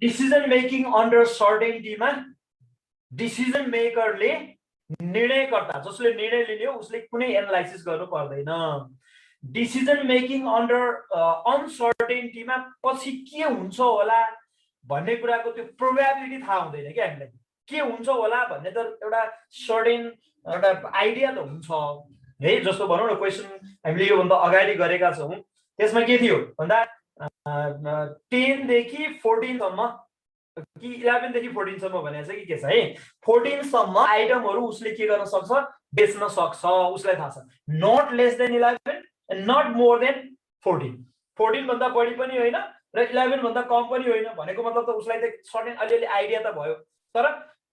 Decision making under सर्टेनिटीमा decision मेकरले निर्णयकर्ता जसले निर्णय लिने हो उसले कुनै एनालाइसिस गर्नु पर्दैन। डिसिजन मेकिङ अन्डर अनसर्टेनिटीमा पछि के हुन्छ होला भन्ने कुराको त्यो प्रोबेबिलिटी थाहा हुँदैन क्या हामीलाई। के हुन्छ होला भन्ने त एउटा सर्टेन एउटा आइडिया त हुन्छ है। जस्तो भनौँ न क्वेसन हामीले योभन्दा अगाडि गरेका छौँ त्यसमा के थियो भन्दा 10 देखि 14 सम्म कि 11 देखि 14 सम्म भनेको छ कि के छ है। 14 सम्म आइटमहरू उसले के गर्न सक्छ बेच्न सक्छ उसलाई थाहा छ। Not less than 11 and not more than 14। 14 भन्दा बढी पनि होइन र 11 भन्दा कम पनि होइन भनेको मतलब त उसलाई त सर्टेन अलिअलि आइडिया त भयो। तर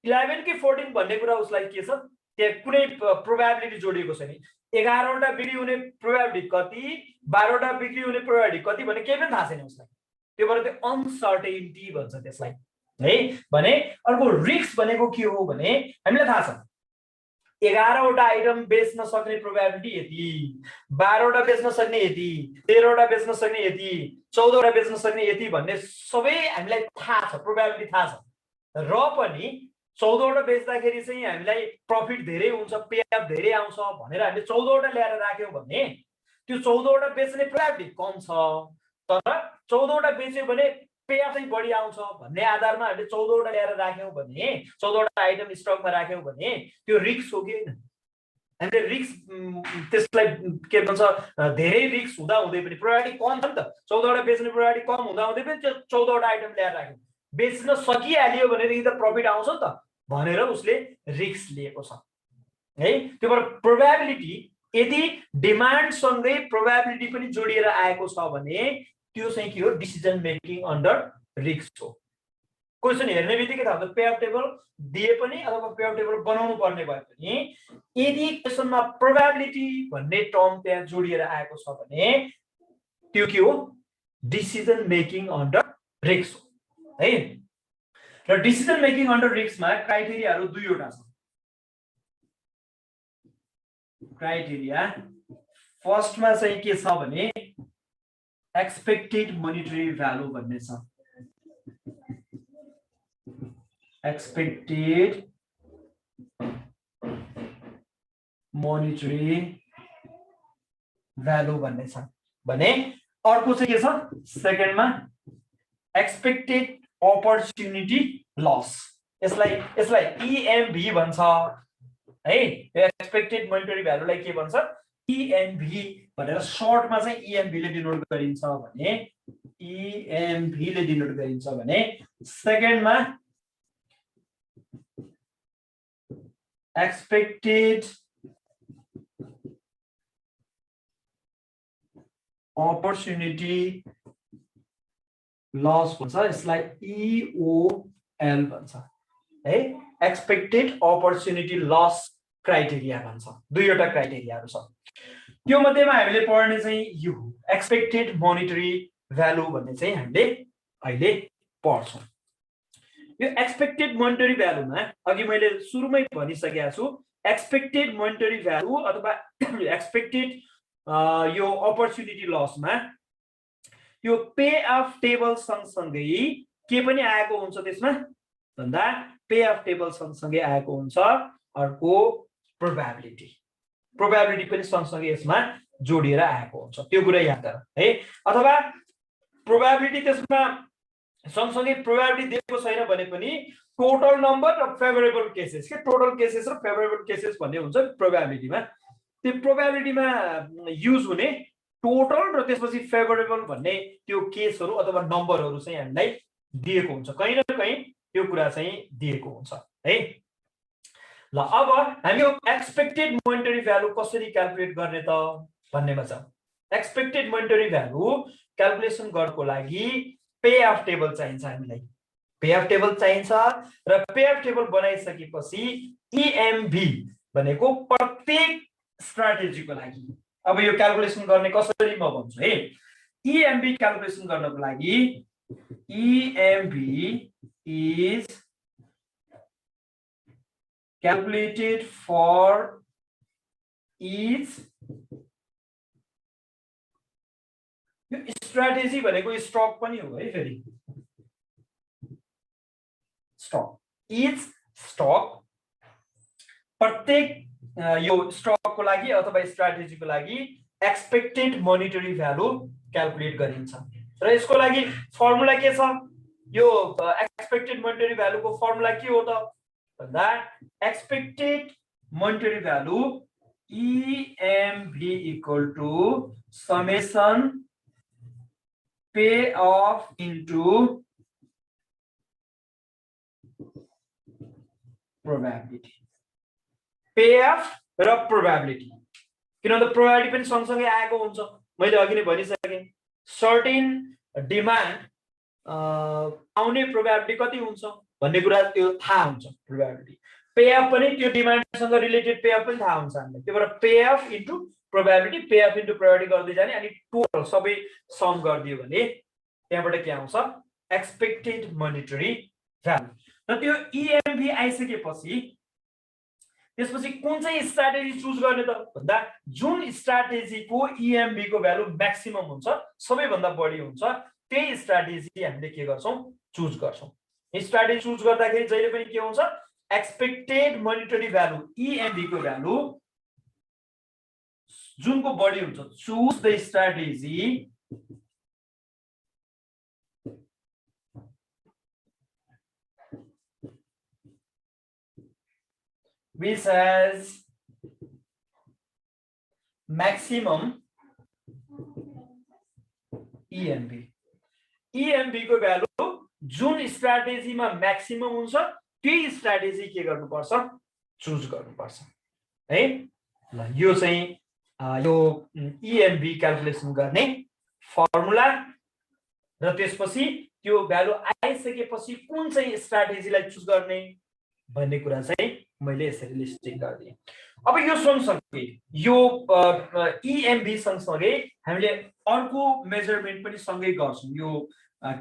11 कि 14 भन्ने कुरा उसलाई के छ त्यहाँ कुनै प्रोबेबिलिटी जोडिएको छैन। 11 वटा बिक्री हुने प्रोबेबिलिटी कति 12 वटा बिक्री हुने प्रोबेबिलिटी कति भन्ने केही पनि थाहा छैन उसलाई। त्यो भएर त्यो अनसर्टेनिटी भन्छ त्यसलाई है। भने अर्को रिस्क भनेको के हो भने हामीलाई थाहा छ 11 वटा आइटम बेच्न सक्ने प्रोबेबिलिटी यति, 12 वटा बेच्न सक्ने यति, 13 वटा बेच्न सक्ने यति, 14 वटा बेच्न सक्ने यति भन्ने सबै हामीलाई थाहा छ, प्रोबेबिलिटी थाहा छ। र पनि 14 वटा बेच्दाखेरि चाहिँ हामीलाई प्रफिट धेरै हुन्छ, पे अफ धेरै आउँछ भनेर हामीले 14 वटा ल्याएर राख्यौं भने त्यो 14 वटा बेच्ने प्रोबेबिलिटी कम छ। तर 14 वटा बेच्यो भने पे अफ चाहिँ बढी आउँछ भन्ने आधारमा हामीले 14 वटा ल्याएर राख्यौं भने 14 वटा आइटम स्टकमा राख्यौं भने त्यो रिस्क हो कि हैन। हामीले रिस्क त्यसलाई के भन्छ धेरै रिस्क हुँदा हुँदै पनि प्रोबेबिलिटी कम छ नि त। 14 वटा बेच्ने प्रोबेबिलिटी कम हुँदा हुँदै पनि त्यो 14 वटा आइटम ल्याएर राख्यौं बेच्न सकिहाल्यो भनेदेखि त प्रफिट आउँछ नि त भनेर उसले रिस्क लिएको छ है। त्यो भएर प्रोबेबिलिटी यदि डिमान्ड सँगै प्रोबेबिलिटी पनि जोडिएर आएको छ भने त्यो चाहिँ के हो डिसिजन मेकिङ अन्डर रिस्क हो। क्वेसन हेर्ने बित्तिकै थाहा हुन्छ पे अफ टेबल दिए पनि अथवा पे अफ टेबल बनाउनु पर्ने भए पनि यदि क्वेसनमा प्रोबेबिलिटी भन्ने टर्म त्यहाँ जोडिएर आएको छ भने त्यो के हो डिसिजन मेकिङ अन्डर रिस्क हो है। र डिसिजन मेकिङ अन्डर रिस्कमा क्राइटेरियाहरू दुईवटा छ। क्राइटेरिया फर्स्टमा चाहिँ के छ भने एक्सपेक्टेड मोनेटरी भ्यालु भन्ने छ। एक्सपेक्टेड मोनेटरी भ्यालु भन्ने छ भने अर्को चाहिँ के छ सेकेन्डमा एक्सपेक्टेड अपर्च्युनिटी लस। यसलाई EMV भन्छ है। एक्सपेक्टेड मोनेटरी भ्यालुलाई के भन्छ EMV भनेर सर्टमा चाहिँ EMV ले डिनोट गरिन्छ भने EMV ले डिनोट गरिन्छ भने सेकेन्डमा एक्सपेक्टेड अपर्च्युनिटी लस भन्छ। यसलाई EOL भन्छ है। एक्सपेक्टेड अपर्च्युनिटी लस क्राइटेरिया भन्छ। दुईवटा क्राइटेरियाहरू छ। त्यो मध्येमा हामीले पढ्ने चाहिँ यो एक्सपेक्टेड मोनेटरी भ्यालु भन्ने चाहिँ हामीले अहिले पढ्छौँ। यो एक्सपेक्टेड मोनेटरी भ्यालुमा अघि मैले सुरुमै भनिसकेको छु एक्सपेक्टेड मोनेटरी भ्यालु अथवा एक्सपेक्टेड यो अपर्च्युनिटी लसमा यो पे अफ टेबल सँगसँगै के पनि आएको हुन्छ त्यसमा भन्दा पे अफ टेबल सँगसँगै आएको हुन्छ अर्को प्रोबेबिलिटी पनि सँगसँगै यसमा जोडिएर आएको हुन्छ। त्यो कुरा याद गर है। अथवा प्रोबेबिलिटी त्यसमा सँगसँगै प्रोबेबिलिटी दिएको छैन भने पनि टोटल नम्बर र फेभरेबल केसेस के टोटल केसेस र फेभरेबल केसेस भन्ने हुन्छ प्रोबेबिलिटीमा। त्यो प्रोबेबिलिटीमा युज हुने टोटल र त्यसपछि फेभरेबल भन्ने त्यो केसहरू अथवा नम्बरहरू चाहिँ हामीलाई दिएको हुन्छ। कहीँ न कहीँ त्यो कुरा चाहिँ दिएको हुन्छ है। ल अब हामी एक्सपेक्टेड मोनेटरी भ्यालु कसरी क्याल्कुलेट गर्ने त भन्नेमा छ। एक्सपेक्टेड मोनेटरी भ्यालु क्याल्कुलेसन गर्नको लागि पे अफ टेबल चाहिन्छ हामीलाई। पे अफ टेबल चाहिन्छ र पे अफ टेबल बनाइसकेपछि EMV भनेको प्रत्येक स्ट्राटेजीको लागि अब यो क्याल्कुलेसन गर्ने कसरी म भन्छु है। EMV क्याल्कुलेसन गर्नको लागि EMV is calculated for each यो स्ट्राटेजी भनेको स्टक पनि हो है। फेरि स्टक इच स्टक प्रत्येक यो स्टकको लागि अथवा स्ट्राटेजीको लागि एक्सपेक्टेड मोनिटरी भ्यालु क्याल्कुलेट गरिन्छ र यसको लागि फर्मुला के छ यो एक्सपेक्टेड मोनिटरी भ्यालुको फर्मुला के हो त भन्दा expected monetary value EMV equal to summation pay of into probability pay of र प्रोबेबिलिटी किनभने प्रोबेबिलिटी पनि सँगसँगै आएको हुन्छ मैले अघि नै भनिसकेँ सर्टेन डिमान्ड आउने प्रोबेबिलिटी कति हुन्छ भन्ने कुरा त्यो थाहा हुन्छ प्रोबेबिलिटी पे अफ पनि त्यो डिमान्डसँग रिलेटेड पे अफ पनि थाहा हुन्छ हामीलाई त्यही भएर pay of into probability pay of into probability गर्दै जाने अनि टोटल सबै सम गरिदियो भने त्यहाँबाट के आउँछ एक्सपेक्टेड मोनिटरी भ्यालु र त्यो EMV आइसकेपछि त्यसपछि कुन चाहिँ स्ट्राटेजी चुज गर्ने त भन्दा जुन स्ट्राटेजीको EMV को भ्यालु म्याक्सिमम हुन्छ सबैभन्दा बढी हुन्छ त्यही स्ट्राटेजी हामीले के गर्छौं चुज गर्छौं स्ट्राटेजी चुज गर्दाखेरि जहिले पनि के हुन्छ एक्सपेक्टेड मोनिटरी भ्यालु EMV को भ्यालु जुनको बढी हुन्छ choose the strategy which has maximum EMV. EMV को भ्यालु जुन स्ट्राटेजीमा म्याक्सिमम हुन्छ त्यही स्ट्राटेजी के गर्नुपर्छ चुज गर्नुपर्छ है ल यो चाहिँ यो EMV क्याल्कुलेसन गर्ने फर्मुला र त्यसपछि त्यो भ्यालु आइसकेपछि कुन चाहिँ स्ट्राटेजीलाई चुज गर्ने भन्ने कुरा चाहिँ मैले यसरी लिस्टिङ गर्दिए अब यो सँगसँगै यो EMV सँगसँगै हामीले अर्को मेजरमेन्ट पनि सँगै गर्छौं यो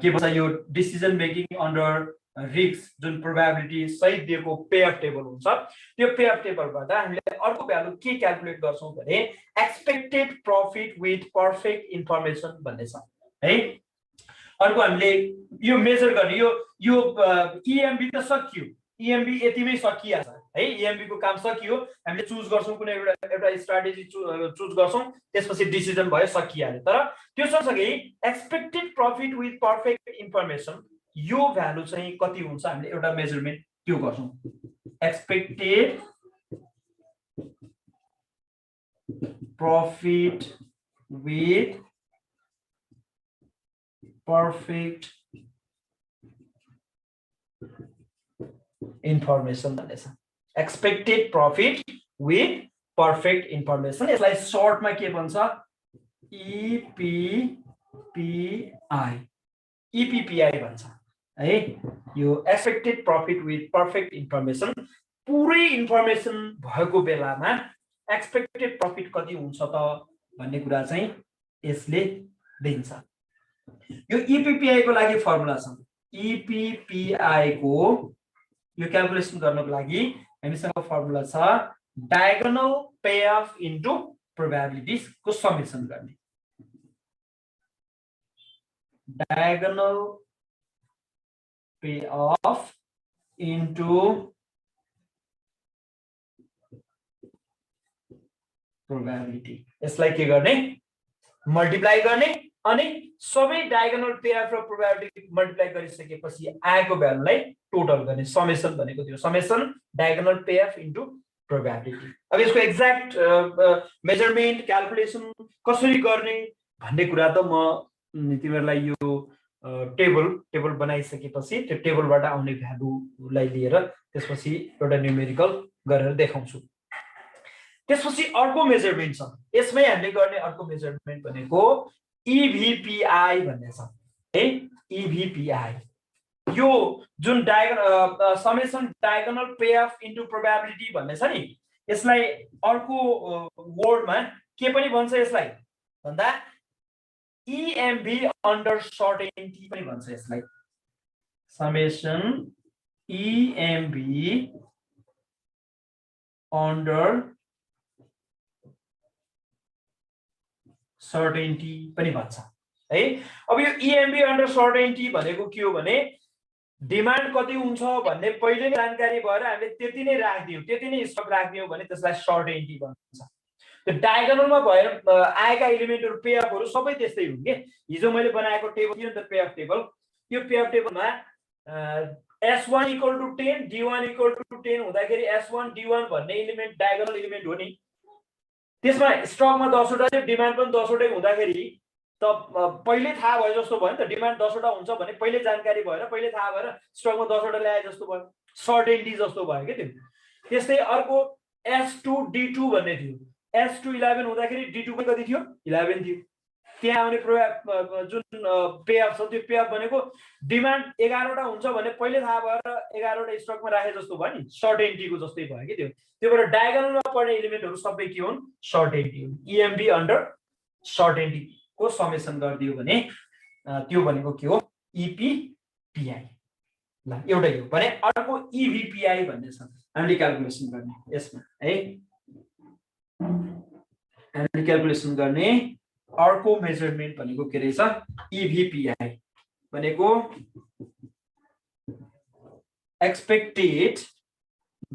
के भन्छ यो डिसिजन मेकिङ अन्डर रिस्क जुन प्रोबेबिलिटी सहित दिएको पे अफ टेबल हुन्छ त्यो पे अफ टेबलबाट हामीले अर्को भ्यालु के क्याल्कुलेट गर्छौं भने expected profit with perfect information भन्ने छ है अर्को हामीले यो मेजर गर्ने यो EMV त सकियो EMV यतिमै सकिहाल्छ है EMV को काम सकियो हामीले चुज गर्छौं कुनै एउटा स्ट्राटेजी चुज गर्छौं त्यसपछि डिसिजन भयो सकिहाल्यो तर त्यो सँगसँगै expected profit with perfect information यो भ्यालु चाहिँ कति हुन्छ हामीले एउटा मेजरमेन्ट त्यो गर्छौं expected profit with perfect information भन्ने छ expected profit with perfect information यसलाई सर्टमा के भन्छ EPPI भन्छ है यो expected profit with perfect information पुरै इन्फर्मेसन भएको बेलामा एक्सपेक्टेड प्रॉफिट कति हुन्छ त भन्ने कुरा चाहिँ यसले दिन्छ यो EPPI को लागि फर्मुला छ EPPI को यो क्याल्कुलेसन गर्नको लागि हामीसँग फर्मुला छ diagonal pay of into probabilities को समेसन गर्ने diagonal pay of into probability यसलाई के गर्ने मल्टिप्लाई गर्ने अनि सबै डायगोनल पे अफ र प्रोबेबिलिटी मल्टिप्लाई गरिसकेपछि आएको भ्यालुलाई टोटल गर्ने समेसन भनेको त्यो summation diagonal pay of into probability अब यसको एक्ज्याक्ट मेजरमेन्ट क्याल्कुलेसन कसरी गर्ने भन्ने कुरा त म तिमीहरुलाई यो टेबल बनाइसकेपछि त्यो टेबलबाट आउने भ्यालुलाई लिएर त्यसपछि एउटा न्यूमेरिकल गरेर देखाउँछु त्यसपछि अर्को मेजरमेन्ट छ यसमै हामीले गर्ने अर्को मेजरमेन्ट भनेको EVPI भन्ने छ है EVPI यो जुन summation diagonal pay of into probability भन्ने छ नि यसलाई अर्को वर्डमा के पनि भन्छ यसलाई भन्दा EMV अन्डर सर्टेनिटी पनि भन्छ यसलाई समेसन EMV अन्डर सर्टेनिटी पनि भन्छ है अब यो EMV अन्डर सर्टेनिटी भनेको के हो भने डिमान्ड कति हुन्छ भन्ने पहिले नै जानकारी भएर हामीले त्यति नै राख्दियौ, त्यति नै स्टक राख्दियौ भने त्यसलाई सर्ट एन्ट्री भन्छ। त्यो डायगोनलमा भएर आएका एलिमेन्टहरु पेअफहरु सबै त्यस्तै हुन् के। हिजो मैले बनाएको टेबल थियो नि त पेअफ टेबल, त्यो पेअफ टेबलमा S1 equal to 10 D1 equal to 10 हुँदाखेरि S1 D1 भन्ने एलिमेन्ट डायगोनल एलिमेन्ट हो नि। त्यसमा स्टकमा 10 वटा थियो, डिमान्ड पनि 10 वटै हुँदाखेरि त पहिले थाहा भयो जस्तो भयो नि त। डिमान्ड 10 वटा हुन्छ भने पहिले जानकारी भएर पहिले थाहा भएर स्टकमा 10 वटा ल्याए जस्तो भयो, सर्टेन्टी जस्तो भयो के त्यो। त्यस्तै अर्को S2 D2 भन्ने थियो, S2 11 हुँदाखेरि D2 पनि कति थियो 11 थियो। त्यहाँ आउने जुन पेअफ छ त्यो पेअफ भनेको डिमान्ड 11 वटा हुन्छ भने पहिले थाहा भएर 11 वटा स्टकमा राखे जस्तो भयो नि, सर्टेन्टीको जस्तै भयो कि त्यो। त्यो भएर डायगोनलमा पर्ने एलिमेन्टहरु सबै के हुन् सर्टेन्टी हुन्। EMB अन्डर सर्टेन्टी को समेसन गरिदियो भने त्यो भनेको के हो EPPI। ल एउटै हो भने अर्को EVPI भन्ने छ, हामीले क्याल्कुलेसन गर्ने यसमा है। हामीले क्याल्कुलेसन गर्ने अर्को मेजरमेन्ट भनेको के रहेछ EVPI भनेको expected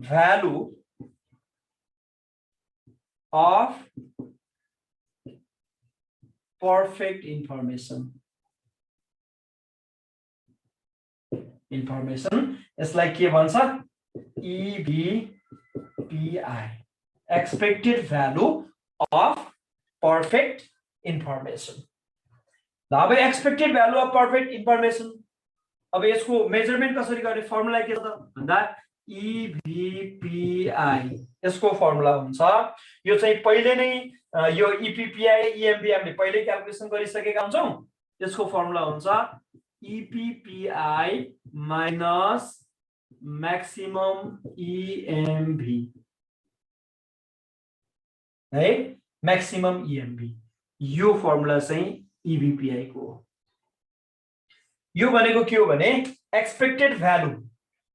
value of perfect information यसलाई के भन्छ EVPI expected value of perfect information। ल अब expected value of perfect information, अब यसको मेजरमेन्ट कसरी गर्ने फर्मुला के छ त भन्दा EVPI यसको फर्मुला हुन्छ यो चाहिँ पहिले नै यो EPPI EMB हामीले पहिले क्याल्कुलेसन गरिसकेका हुन्छौं। यसको फर्मुला हुन्छ EPPI माइनस म्याक्सिमम EMB है, म्याक्सिमम EMB। यो फर्मुला चाहिँ EVPI को हो। यो भनेको के हो भने expected value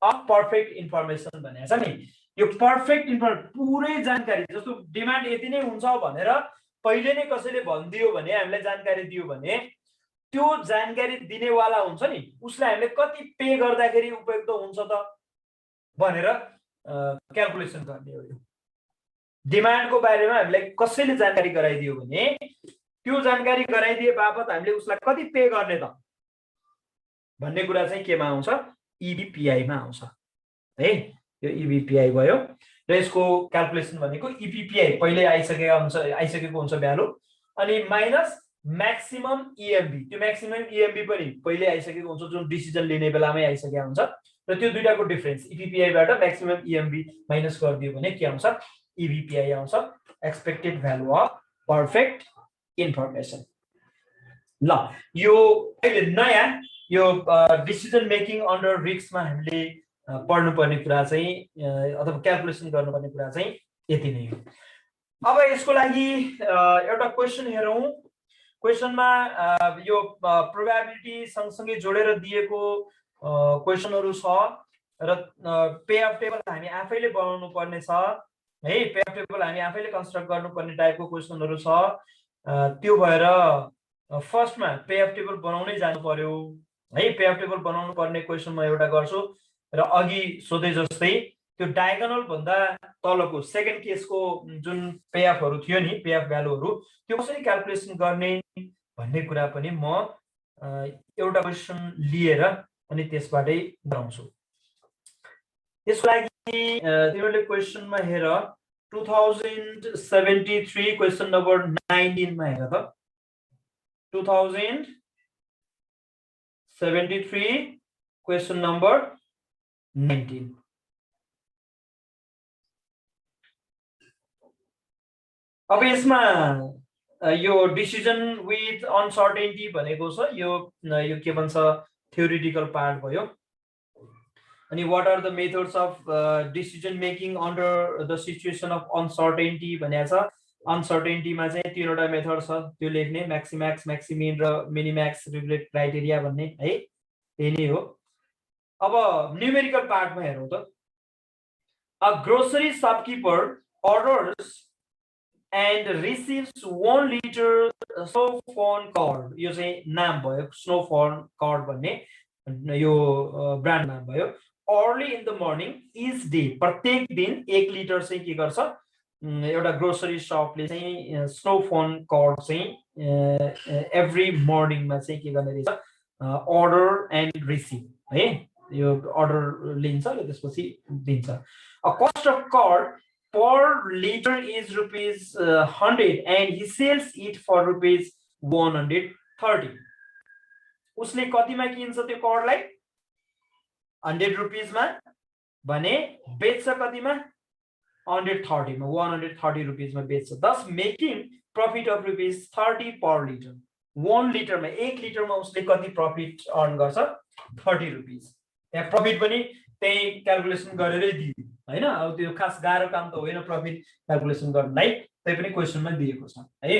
of perfect information भनेको छ नि। यो पर्फेक्ट पुरै जानकारी जस्तो डिमान्ड यति नै हुन्छ भनेर पहिले नै कसैले भनिदियो भने हामीलाई जानकारी दियो भने त्यो जानकारी दिनेवाला हुन्छ नि उसलाई हामीले कति पे गर्दाखेरि उपयुक्त हुन्छ त भनेर क्याल्कुलेसन गर्ने हो। यो डिमान्डको बारेमा हामीलाई कसैले जानकारी गराइदियो भने त्यो जानकारी गराइदिए बापत हामीले उसलाई कति पे गर्ने त भन्ने कुरा चाहिँ केमा आउँछ EVPI मा आउँछ है। यो EVPI भयो र यसको क्याल्कुलेसन भनेको EPPI पहिले आइसकेको हुन्छ भ्यालु अनि माइनस म्याक्सिमम EMB। त्यो म्याक्सिमम EMB पनि पहिले आइसकेको हुन्छ जुन डिसिजन लिने बेलामै आइसकेको हुन्छ र त्यो दुईटाको डिफरेन्स EPPI बाट म्याक्सिमम EMB माइनस गरिदियो भने के आउँछ EVPI आउँछ, expected value of perfect information. ल यो अहिले नयाँ यो डिसिजन मेकिङ अन्डर रिस्कमा हामीले पढ्नुपर्ने कुरा चाहिँ अथवा क्याल्कुलेसन गर्नुपर्ने कुरा चाहिँ यति नै हो। अब यसको लागि एउटा क्वेशन हेरौं। क्वेशनमा यो प्रोबेबिलिटी सँगसँगै जोडेर दिएको क्वेशनहरु छ र पे अफ टेबल हामी आफैले बनाउनु पर्ने छ है। पे अफ टेबल हामी आफैले कन्स्ट्रक्ट गर्नुपर्ने टाइपको क्वेशनहरु छ। त्यो भएर फर्स्टमा पे अफ टेबल बनाउनै जानु पर्यो है। पे अफ टेबल बनाउनु पर्ने क्वेशन म एउटा गर्छु र अघि सोधे जस्तै त्यो डायगोनल भन्दा तलको सेकेन्ड केसको जुन पे अफहरु थियो नि पे अफ भ्यालुहरु त्यो कसरी क्याल्कुलेसन गर्ने भन्ने कुरा पनि म एउटा क्वेशन लिएर अनि त्यसबाटै गराउँछु। यसको लागि तिमीले क्वेशनमा हेर 2073 क्वेशन नम्बर 19 मा हेर त 2073 क्वेशन नम्बर 19। अब यसमा यो डिसिजन विथ अनसर्टेनिटी भनेको छ यो के भन्छ थ्योरेटिकल पार्ट भयो। अनि what are the methods of decision making under the situation of uncertainty भनेको छ। अनसर्टेनिटीमा चाहिँ तीनवटा मेथड छ त्यो लेख्ने म्याक्सिम्याक्स म्याक्सिमिन र मिनिम्याक्स रिग्रेट क्राइटेरिया भन्ने है, त्यही नै हो। अब न्यूमेरिकल पार्टमा हेरौं त। A grocery shopkeeper orders and receives 1 liter snow corn curd। यो चाहिँ नाम भयो स्नो corn curd भन्ने। यो ब्रान्ड नाम भयो। Early in the morning each day, प्रत्येक दिन 1 लिटर चाहिँ के गर्छ एउटा ग्रोसरी शपले चाहिँ स्नो फोन कार्ड चाहिँ एभ्री मर्निङमा चाहिँ के गर्ने रहेछ अर्डर एन्ड रिसिभ है, यो अर्डर लिन्छ र त्यसपछि दिन्छ। A cost of card per liter is ₹100 and he sells it for ₹130। उसले कतिमा किन्छ त्यो कार्डलाई ₹100 मा भने बेच्छ कतिमा ₹130 मा, ₹130 मा बेच्छ, thus making profit of ₹30 per liter। 1 litre मा 1 लिटर मा उसले कति प्रफिट अर्न गर्छ ₹30। त्यहाँ प्रफिट पनि त्यही क्याल्कुलेसन गरेरै दियो हैन। अब त्यो खास गाह्रो काम त होइन प्रफिट क्याल्कुलेसन गर्नलाई, त्यही पनि क्वेशनमा दिएको छ है।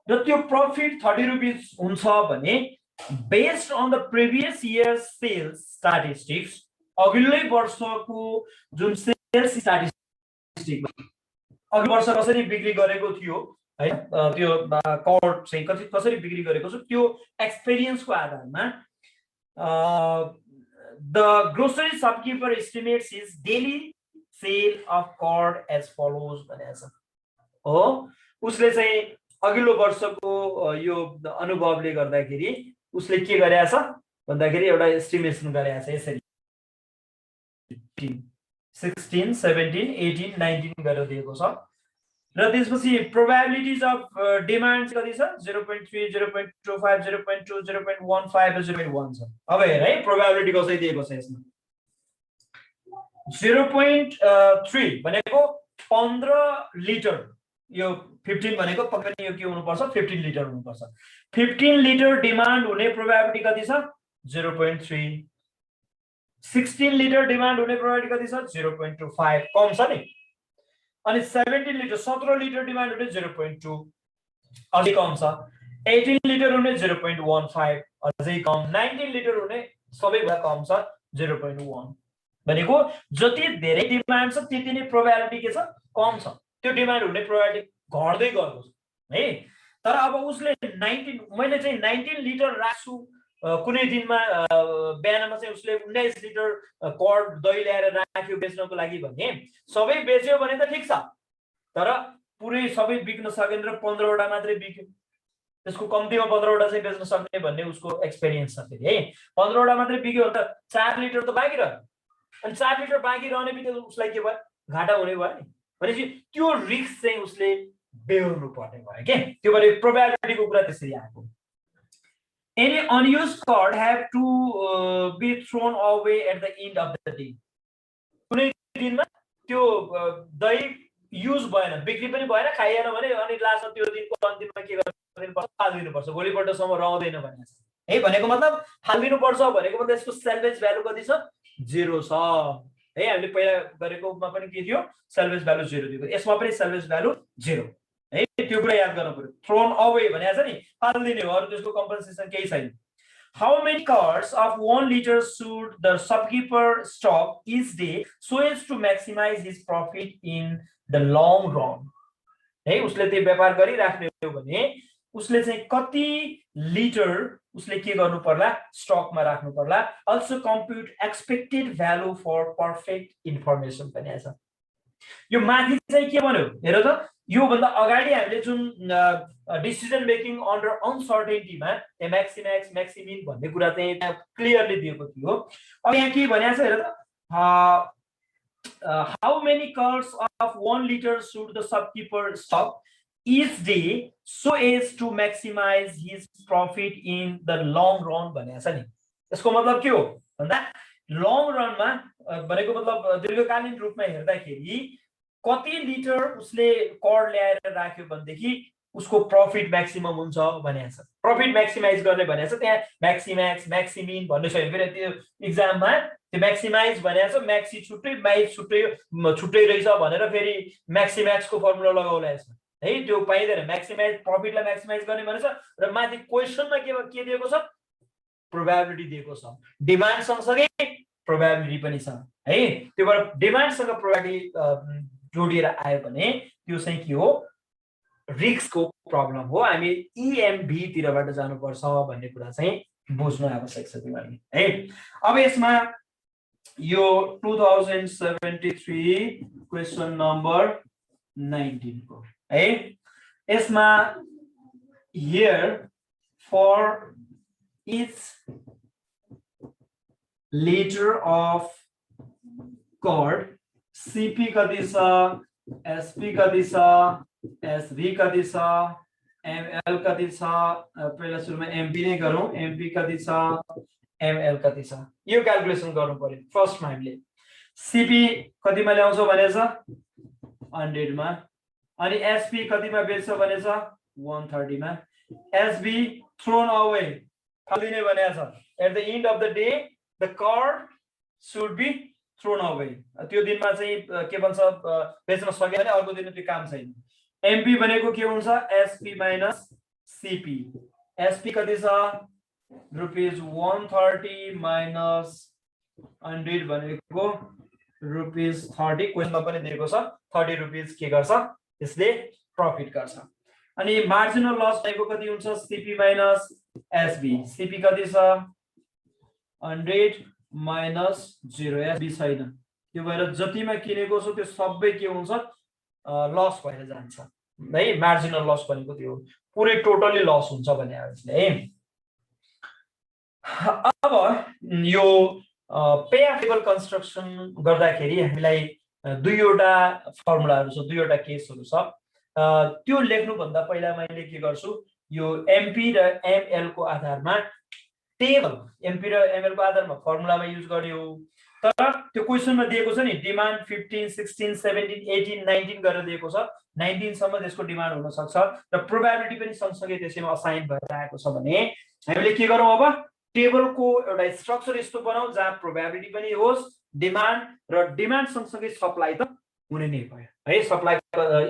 र त्यो प्रफिट ₹30 हुन्छ भने based on the previous year sales statistics, अघिल्लै वर्षको जुन सेल्स स्ट्याटिस्टिक अघिल्लो वर्ष कसरी बिक्री गरेको थियो है, त्यो कार्ड चाहिँ कसरी बिक्री गरेको छ त्यो एक्सपिरियन्सको आधारमा the grocery shopkeeper estimates his daily sale of card as follows भनेको छ हो। उसले चाहिँ अघिल्लो वर्षको यो अनुभवले गर्दाखेरि उसले के गरेको छ भन्दाखेरि एउटा एस्टिमेसन गरेको छ यसरी 16, 17, 18, 19 गरेर दिएको छ। र त्यसपछि प्रोबेबिलिटिज अफ डिमान्ड कति छ 0.3, 0.25, 0.2, 0.15 र 0.1 छ। अब हेर है प्रोबेबिलिटी कसरी दिएको छ यसमा। 0.3 भनेको 15 लिटर, यो 15 भनेको पक्कै यो के हुनुपर्छ 15 लिटर हुनुपर्छ। 15 लिटर डिमान्ड हुने प्रोबेबिलिटी कति छ 0.3। 16 लिटर डिमान्ड हुने प्रोबेबिलिटी कति छ 0.25, कम छ नि। अनि 17 लिटर 17 लिटर डिमान्ड हुने 0.2 अझै कम छ। 18 लिटर हुने 0.15 अझै कम। 19 लिटर हुने सबैभन्दा कम छ 0.1। भनेको जति धेरै डिमान्ड छ त्यति नै प्रोबेबिलिटी के छ कम छ, त्यो डिमान्ड हुने प्रोबेबिलिटी घट्दै गएको छ है। तर अब उसले 19 मैले चाहिँ 19 लिटर राख्छु कुनै दिनमा बिहानमा चाहिँ उसले 19 लिटर कार्ड दही ल्याएर राख्यो बेच्नको लागि भने सबै बेच्यो भने त ठीक छ, तर पुरै सबै बिक्न सकेन र 15 वटा मात्रै बिक्यो, त्यसको कम्तीमा 15 वटा चाहिँ बेच्न सक्ने भन्ने उसको एक्सपिरियन्स छ फेरि है। 15 वटा मात्रै बिक्यो भने त 4 लिटर त बाँकी रह्यो, अनि 4 लिटर बाँकी रहने बित्तिकै उसलाई के भयो घाटा हुने भयो नि। भनेपछि त्यो रिस्क चाहिँ उसले बेहोर्नु पर्ने भयो के, त्यो भएर प्रोबेबिलिटीको कुरा त्यसरी आएको। Any unused card have to be thrown away at the end of the day। कुनै दिनमा त्यो दही युज भएन, बिक्री पनि भएन, खाइएन भने अनि लास्टमा त्यो दिनको अन्तिममा के गर्नुपर्छ फालिदिनु पर्छ, भोलिपल्टसम्म रहँदैन भनेको छ है। भनेको मतलब फालिदिनु पर्छ भनेको मतलब यसको सेल्भेज भ्यालु कति छ 0 छ है। हामीले पहिला गरेकोमा पनि के थियो सेल्भेज भ्यालु 0 दिएको, यसमा पनि सेल्भेज भ्यालु 0 है। त्यो कुरा याद गर्नु पर्यो। थ्रोन अवे भनेको छ नि फालिदिने हो, अरु त्यसको कम्पनसेसन केही छैन। How many cards of 1 liter should the shopkeeper stock each day so as to maximize his profit in the long run? है उसले त्यो व्यापार गरिराख्ने हो भने उसले चाहिँ कति लिटर उसले के गर्नु पर्ला स्टकमा राख्नु पर्ला। also compute expected value for perfect information भनेको छ। यो माथि चाहिँ के भन्यो हेर त, यो भन्दा अगाडि हामीले जुन डिसिजन मेकिङ अन्डर अनसर्टेनिटीमा म्याक्सिम्याक्स म्याक्सिमिन भन्ने कुरा चाहिँ क्लियरली दिएको थियो। अब यहाँ के भनेको छ हेर त, how many cards of 1 litre should the shopkeeper stock each day so as to maximize his profit in the long run भनेको छ नि। यसको मतलब के हो भन्दा लङ रनमा भनेको मतलब दीर्घकालीन रूपमा हेर्दाखेरि कति लिटर उसले कार्ड ल्याएर राख्यो भनेदेखि उसको प्रफिट म्याक्सिमम हुन्छ भनेको छ। प्रफिट म्याक्सिमाइज गर्ने भनेको छ, त्यहाँ म्याक्सिम्याक्स म्याक्सिमिन भन्ने छैन। फेरि त्यो एक्जाममा त्यो म्याक्सिमाइज भनेको छ म्याक्सी छुट्टै माइज छुट्टै रहेछ भनेर फेरि म्याक्सिम्याक्सको फर्मुला लगाउला यसमा है, त्यो पाइँदैन। म्याक्सिमाइज प्रफिटलाई म्याक्सिमाइज गर्ने भनेछ र माथि क्वेसनमा के दिएको छ प्रोबेबिलिटी दिएको छ। डिमान्ड सँगसँगै प्रोबेबिलिटी पनि छ है। त्यो भएर डिमान्डसँग प्रोबेबिलिटी जोडिएर आयो भने त्यो चाहिँ के हो रिस्कको प्रब्लम हो। हामी EMV तिरबाट जानुपर्छ भन्ने कुरा चाहिँ बुझ्नु आवश्यक छ तिमीहरूले है। अब यसमा यो 2073 क्वेशन नम्बर 19 को है। यसमा here for each liter of curd CP कति छ, SP कति छ, SV कति छ, ML कति छ, पहिला सुरुमा MP नै गरौँ, MP कति छ, ML कति छ, यो क्याल्कुलेसन गर्नु पर्यो। फर्स्टमा हामीले CP कतिमा ल्याउँछौ भनेछ 100 मा, अनि SP कतिमा बेच्छ भनेछ 130 मा, SB thrown away फाल्दिने भनेछ। At the end of the day the curd should be thrown away। त्यो दिनमा चाहिँ के भन्छ बेच्न सक्यो भने अर्को दिन त्यो काम छैन। MP भनेको के हुन्छ SP minus CP। SP कति छ रुपीस 130 minus 100 भनेको रुपीस 30। क्वेशनमा पनि दिएको छ 30 रुपीस के गर्छ यसले प्रॉफिट गर्छ। अनि मार्जिनल लस भनेको कति हुन्छ CP minus SB। CP कति छ 100 minus 0, SB छैन, त्यो भएर जतिमा किनेको छ त्यो सबै के हुन्छ लस भएर जान्छ है। मार्जिनल लस भनेको त्यो पुरै टोटली लस हुन्छ भने है। अब यो पे अफ टेबल कन्स्ट्रक्सन गर्दाखेरि हामीलाई दुईवटा फर्मुलाहरू छ, दुईवटा केसहरू छ। त्यो लेख्नु भन्दा पहिला मैले के गर्छु यो MP र ML को आधारमा टेबल MP र ML को आधारमा फर्मुलामा युज गर्यो। तर त्यो क्वेशनमा दिएको छ नि डिमान्ड 15 16 17 18 19 गरेर दिएको छ, 19 सम्म त्यसको डिमान्ड हुन सक्छ र प्रोबेबिलिटी पनि सँगसँगै त्यसैमा असाइन भएर आएको छ भने हामीले के गरौँ अब टेबलको एउटा स्ट्रक्चर यस्तो बनाऊ जहाँ प्रोबेबिलिटी पनि होस्, डिमान्ड र डिमान्ड सँगसँगै सप्लाई त हुने नै भयो है। सप्लाई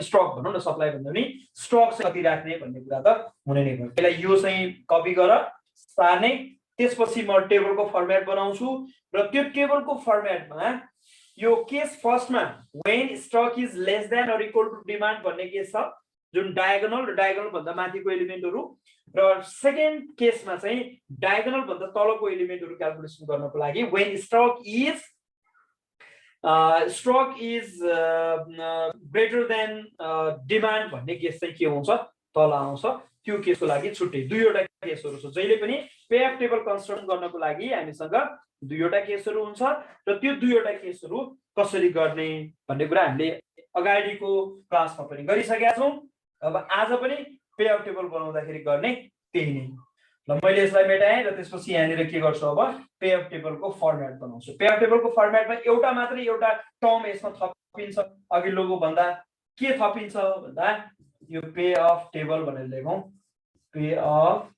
स्टक भनौँ न, सप्लाई भन्दा पनि स्टक चाहिँ कति राख्ने भन्ने कुरा त हुने नै भयो। त्यसलाई यो चाहिँ कपी गर सार्ने, त्यसपछि म टेबलको फर्मेट बनाउँछु र त्यो टेबलको फर्मेटमा यो केस फर्स्टमा when stock is less than or equal to demand भन्ने केस छ जुन डायगोनल र डायगोनल भन्दा माथिको एलिमेन्टहरु, र सेकेन्ड केसमा चाहिँ डायगोनल भन्दा तलको एलिमेन्टहरु क्याल्कुलेसन गर्नको लागि when stock is greater than demand भन्ने केस चाहिँ के हुन्छ तल आउँछ। त्यो केसको लागि छुट्टै दुईवटा केसहरु छ। जहिले पनि पे अफ टेबल कन्स्ट्रक्ट गर्नको लागि हामीसँग दुईवटा केसहरु हुन्छ र त्यो दुईवटा केसहरु कसरी गर्ने भन्ने कुरा हामीले अगाडिको क्लासमा पनि गरिसकेका छौं। अब आज पनि पे अफ टेबल बनाउँदाखेरि गर्ने त्यही नै। ल मैले यसलाई मेटाएँ र त्यसपछि यहाँनिर के गर्छु अब पे अफ टेबलको फर्मेट बनाउँछु। पे अफ टेबलको फर्मेटमा एउटा मात्रै एउटा टर्म यसमा थपिन्छ, अघिल्लोको भन्दा के थपिन्छ भन्दा यो पे अफ टेबल भनेर लेखौं। पे अफ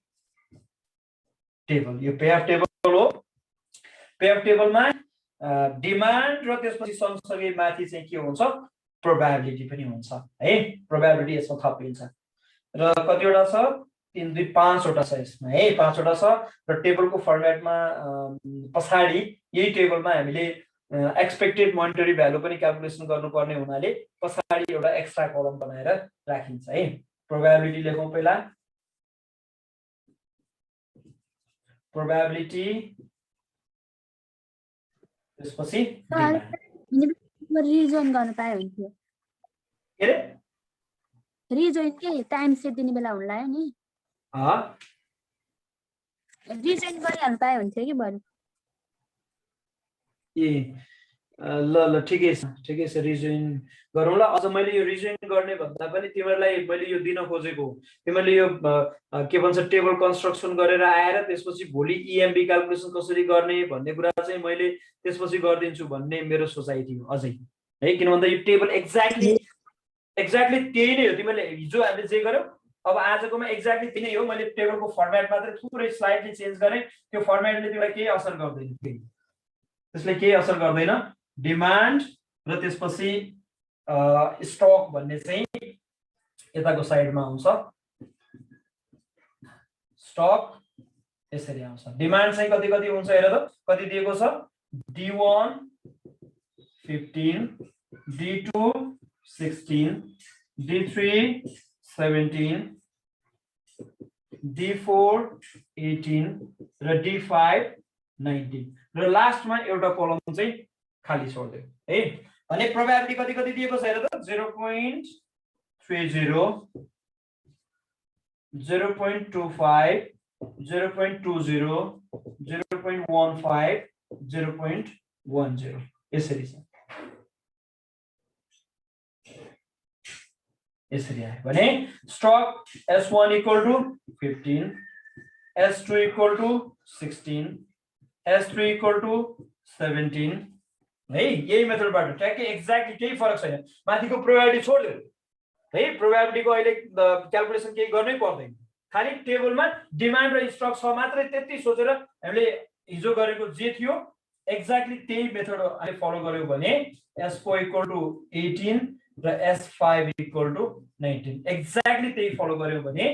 टेबल, यो पे अफ टेबल हो। पे अफ टेबलमा डिमान्ड र त्यसपछि सँगसँगै माथि चाहिँ के हुन्छ प्रोबेबिलिटी पनि हुन्छ है। प्रोबेबिलिटी यसमा थपिन्छ र कतिवटा छ 3 2 5 वटा छ यसमा है, 5 वटा छ र टेबलको फर्मेटमा पछाडी यही टेबलमा हामीले एक्सपेक्टेड मोनेटरी भ्यालु पनि क्याल्कुलेसन गर्नुपर्ने हुनाले पछाडी एउटा एक्स्ट्रा कलम बनाएर राखिन्छ है। प्रोबेबिलिटी लेखौं पहिला, प्रोबेबिलिटी त्यसपछि रिजोइन गर्न पाए हुन्थ्यो। के रे रिजोइन के टाइम सेट दिने बेला हुन लाग्यो नि, रिजोइन गरिहाल्नु पाए हुन्थ्यो कि बरु। ए ल ठिकै छ रिजोइन गरौँ ल। अझ मैले यो रिजोइन गर्ने भन्दा पनि तिमीहरूलाई मैले यो दिन खोजेको, तिमीहरूले यो के भन्छ टेबल कन्स्ट्रक्सन गरेर आएर त्यसपछि भोलि इएमबी क्याल्कुलेसन कसरी गर्ने भन्ने कुरा चाहिँ मैले त्यसपछि गरिदिन्छु भन्ने मेरो सोचाइ थियो अझै है। किन भन्दा यो टेबल एक्ज्याक्टली त्यही नै हो। तिमीहरूले हिजो हामीले जे गर्यौ अब आजकोमा एक्ज्याक्टली त्यही नै हो। मैले टेबलको फर्मेट मात्रै थोरै स्लाइटली चेन्ज गरेँ, त्यो फर्मेटले तिमीलाई केही असर गर्दैन, त्यसले केही असर गर्दैन। डिमान्ड र त्यसपछि स्टक भन्ने चाहिँ यताको साइडमा आउँछ, स्टक यसरी आउँछ। डिमान्ड चाहिँ कति कति हुन्छ हेर त, कति दिएको छ D1 15, D2 16, D3 17, D4 18 र D5 19 र लास्टमा एउटा कलम चाहिँ खाली छोड्दियो है। भने प्रोबेबिलिटी कति कति दिएको छ हेर त 0.30 0.25 0.20 0.15 0.10 यसरी छ। यसरी आयो भने stock S1 equal to 15, S2 equal to 16, S3 equal to 17 है। यही मेथडबाट ट्याक्कै एक्ज्याक्टली केही फरक छैन। माथिको प्रोबेबिलिटी छोड्दियो है, प्रोबेबिलिटीको अहिले क्याल्कुलेसन केही गर्नै पर्दैन, खाली टेबलमा डिमान्ड र स्टक छ मात्रै त्यति सोचेर हामीले हिजो गरेको जे थियो एक्ज्याक्टली त्यही मेथड अहिले फलो गर्यो भने S4 equal to 18 र S5 equal to 19 एक्ज्याक्टली त्यही फलो गर्यो भने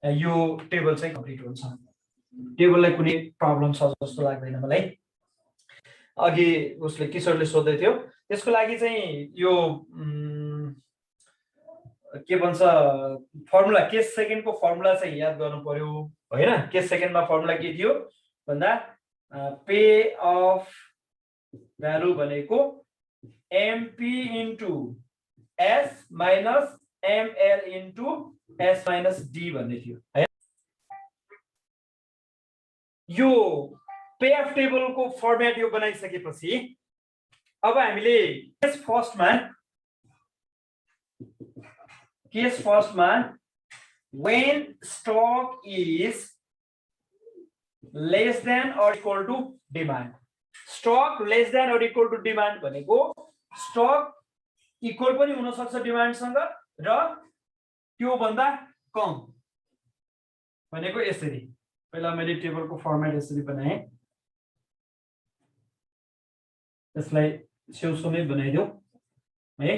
यो टेबल चाहिँ कम्प्लिट हुन्छ। टेबललाई कुनै प्रब्लम छ जस्तो लाग्दैन मलाई। अघि उसले किशोरले सोध्दै थियो त्यसको लागि चाहिँ यो के भन्छ फर्मुला केस सेकेन्डको फर्मुला चाहिँ याद गर्नु पर्यो हैन। केस सेकेन्डमा फर्मुला के थियो भन्दा पे अफ भ्यालु भनेको MP into S minus ML into S minus D भन्ने थियो है। यो पे अफ टेबलको फर्मेट यो बनाइसकेपछि अब हामीले केस फर्स्टमा when stock is less than or equal to demand, stock less than or equal to demand भनेको stock इक्वल पनि हुन सक्छ डिमान्ड सँग र त्यो भन्दा कम भनेको यसरी। पहिला मैले टेबलको फर्मेट यसरी बनाए, यसलाई छेउछाउमै बनाइदिऊ है।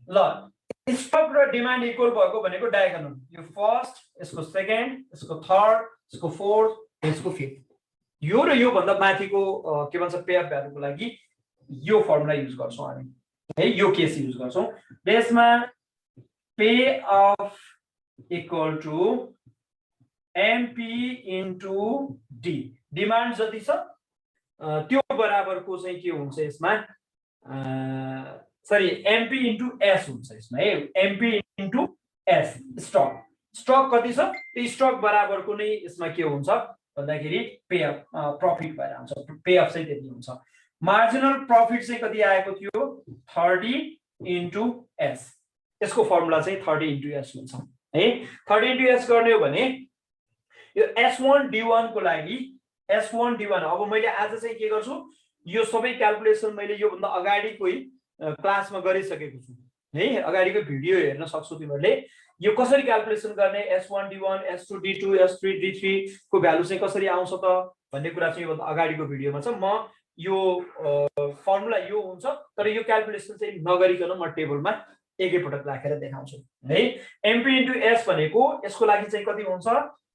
ल स्टक र डिमान्ड इक्वल भएको भनेको डायगोनल, यो फर्स्ट यसको सेकेन्ड यसको थर्ड यसको फोर्थ यसको फिफ्थ, यो र यो भन्दा माथिको के भन्छ पे अफ भ्यालुको लागि यो फर्मुला युज गर्छौं हामी है। यो केस युज गर्छौं। त्यसमा pay of equal to MP into D, demand जति छ त्यो बराबरको चाहिँ के हुन्छ यसमा सरी MP इन्टु S हुन्छ यसमा है। MP इन्टु S स्टक कति छ त्यो स्टक बराबरको नै यसमा के हुन्छ भन्दाखेरि पे अफ प्रफिट भएर आउँछ। पे अफ चाहिँ त्यति हुन्छ। मार्जिनल प्रफिट चाहिँ कति आएको थियो 30 इन्टु S, यसको फर्मुला चाहिँ 30 इन्टु S हुन्छ है। 30 इन्टु S गर्ने हो भने यो S1 D1 को लागि S1 D1 अब मैले आज चाहिँ के गर्छु यो सबै क्याल्कुलेसन मैले यो भन्दा अगाडिकै क्लासमा गरिसकेको छु है। अगाडिको भिडियो हेर्न सक्छौ तिमीहरुले यो कसरी क्याल्कुलेसन गर्ने, S1 D1 S2 D2 S3 D3 को भ्यालु चाहिँ कसरी आउँछ त भन्ने कुरा चाहिँ यो भन्दा अगाडिको भिडियोमा छ। म यो फर्मुला यो हुन्छ तर यो क्याल्कुलेसन चाहिँ नगरिकन म टेबलमा एकैपटक राखेर देखाउँछु है। MP इन्टु S भनेको यसको लागि चाहिँ कति हुन्छ,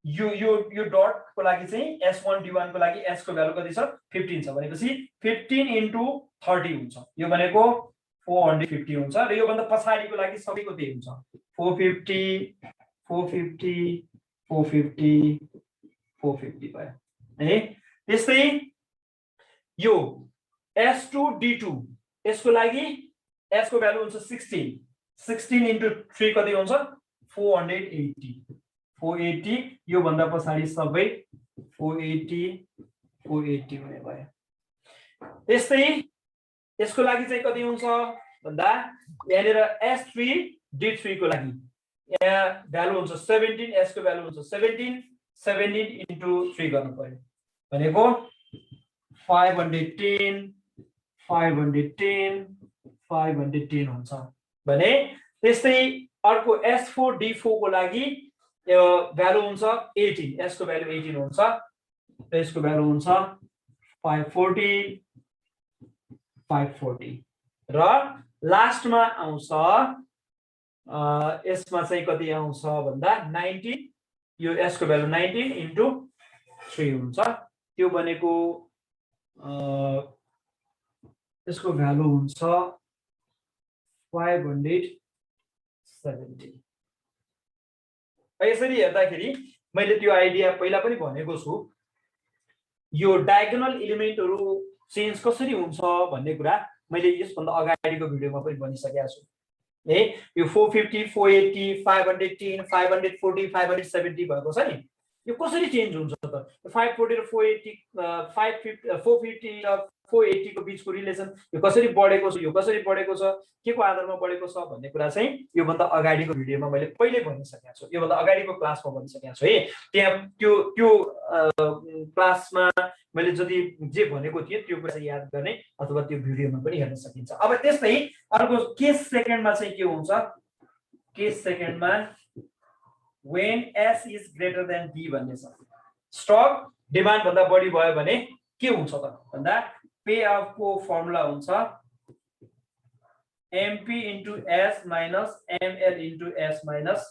यो डट को लागि चाहिँ S1 D1 को लागि S को भ्यालु कति छ 15 छ भनेपछि 15 इन्टु 30 हुन्छ, यो भनेको 450 हुन्छ र यो भन्दा पछाडीको लागि सबैको त्यही हुन्छ 450 450 450 450 भयो है। त्यस्तै यो S2 D2 यसको लागि S को भ्यालु हुन्छ 16 इन्टु 3 कति हुन्छ 480 यो भन्दा पछाडी सबै 480 हुने भयो। त्यस्तै यसको लागि चाहिँ कति हुन्छ भन्दा यहाँनिर S3 D3 को लागि यहाँ भ्यालु हुन्छ 17, S को भ्यालु हुन्छ 17 इन्टु 3 गर्नु पर्यो भनेको 510 हुन्छ भने। त्यस्तै अर्को S4 D4 को लागि भ्यालु हुन्छ 18, S को भ्यालु 18 हुन्छ, S को भ्यालु हुन्छ 540 र लास्टमा आउँछ यसमा चाहिँ कति आउँछ भन्दा 19, यो S को भ्यालु 19 इन्टु 3 हुन्छ, त्यो भनेको यसको भ्यालु हुन्छ 570 यसरी हेर्दाखेरि मैले त्यो आइडिया पहिला पनि भनेको छु, यो डायगोनल एलिमेन्टहरु चेन्ज कसरी हुन्छ भन्ने कुरा मैले यसभन्दा अगाडिको भिडियोमा पनि भनिसकेको छु है। यो 450 480 510 540 570 भएको छ नि, यो कसरी चेन्ज हुन्छ त? 540 र 480 450 र 480 को बीचको रिलेसन यो कसरी बढेको छ, यो कसरी बढेको छ, के को आधारमा बढेको छ भन्ने कुरा चाहिँ यो भन्दा अगाडिको भिडियोमा मैले पहिले भनिसकेको छु, यो भन्दा अगाडिको क्लासमा भनिसकेको छु है। त्यहाँ त्यो क्लासमा मैले जति जे भनेको थिएँ त्यो कुरा याद गर्ने अथवा त्यो भिडियोमा पनि हेर्न सकिन्छ। अब त्यस्तै अर्को केस सेकेन्डमा चाहिँ के हुन्छ, केस सेकेन्डमा when s is greater than d भन्ने छ। स्टक डिमान्ड भन्दा बढी भयो भने के हुन्छ त भन्दा पे अफ को फर्मुला हुन्छ mp into s minus ml into s minus